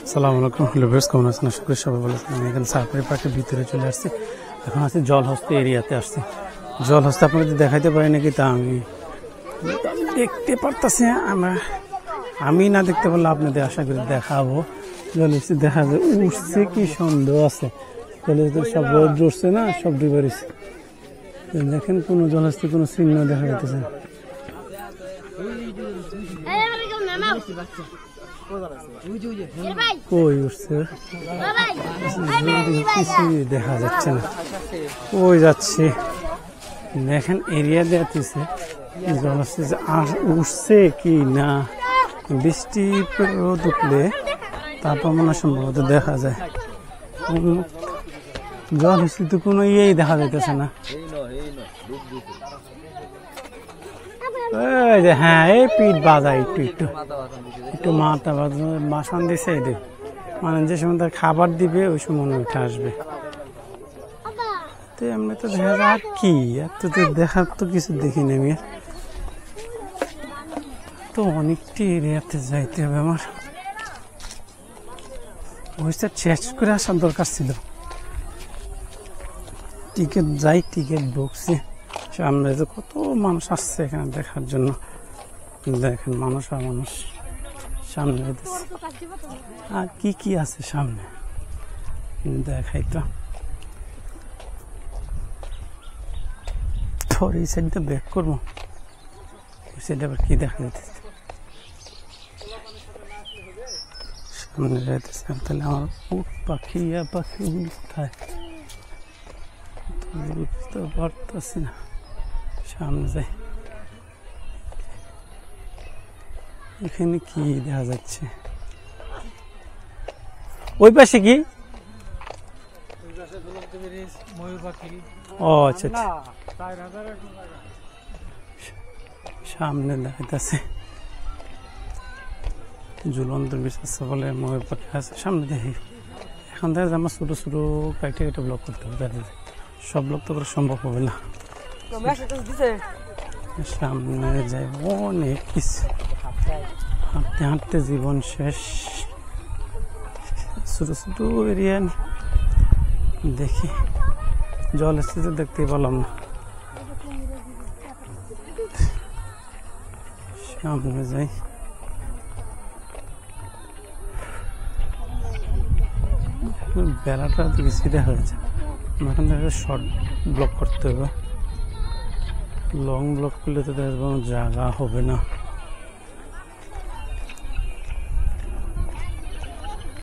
আসসালামু আলাইকুম ভিউয়ার্স, কেমন আছেন? আশা করি সবাই ভালো আছেন। আমি এখানে সাফারি পার্কের ভিতরে চলে আসছি। এখন আছি জলহস্তি এরিয়াতে আসছি। জলহস্তি আপনাদের দেখাইতে পারি নাকি তা আমি দেখতে পারতাছি। আমি না দেখতে পারলে আপনাদের আশা করি দেখাবো। জলহস্তি দেখা যায় উঠছে, কি সুন্দর আছে। জলহস্তি সব রোদ উঠছে না, সব ডুবে রয়েছে। দেখেন কোনো জলহস্তি কোনো চিহ্ন দেখা যাইতেছে না। কই উঠছে কিছুই দেখা যাচ্ছে না। কই যাচ্ছে দেখেন এরিয়া দেখতেছে জলহস্তি উঠছে কি না। বৃষ্টি রোদ উঠলে তারপর মনে সম্ভবত দেখা যায়। জলহস্তি তো কোনো ইয়েই দেখা যাইতেছে না। হ্যাঁ, এই পিঠ বাজা একটু একটু একটু মাথা বাসান দিছে এদের, মানে যে সময় তার খাবার দিবে ওই সময় উঠে আসবে। তো এমনি তো দেখা যায় আর কি, এত তো দেখার তো কিছু দেখিনি আমি। তো অনেকটি এরিয়াতে যাইতে হবে আমার। ওইটা চেঞ্জ করে আসার দরকার ছিল। টিকিট যাই, টিকিট বুকছি। সামনে যে কত মানুষ আসছে এখানে দেখার জন্য। দেখেন মানুষ আর মানুষ সামনে যেতেছে। আর কি কি আছে সামনে দেখাই তো। এই সাইডটা ব্যাক করবো, ওই সাইডে আবার কি দেখা যেতেছে সামনে যাইতেছে। তাহলে আমার উট পাখি পাখি কোথায় বুঝতে পারতেছি না। সামনে যাই, এখানে কি দেখা যাচ্ছে? ওই পাশে কি? ও আচ্ছা, সামনে দেখাইতেছে ঝুলন্ত বিচ আছে বলে ময়ূর পাখি আছে সামনে। দেখি এখন দেখা যায় আমার ছোটো ছোটো কাইটে কাইটে ব্লক করতে হবে। সব ব্লক তো করা সম্ভব হবে না। সামনে যাই অনেক কিছু, হাঁটতে হাঁটতে জীবন শেষ। ছোট ছোট এরিয়া দেখি, জলহস্তি দেখতে পেলাম না। সামনে যাই, বেড়াটা তো কিছু দেখা যাচ্ছে। এখন দেখা শর্ট ব্লক করতে হবে, লং ব্লক করলে তো জায়গা হবে না।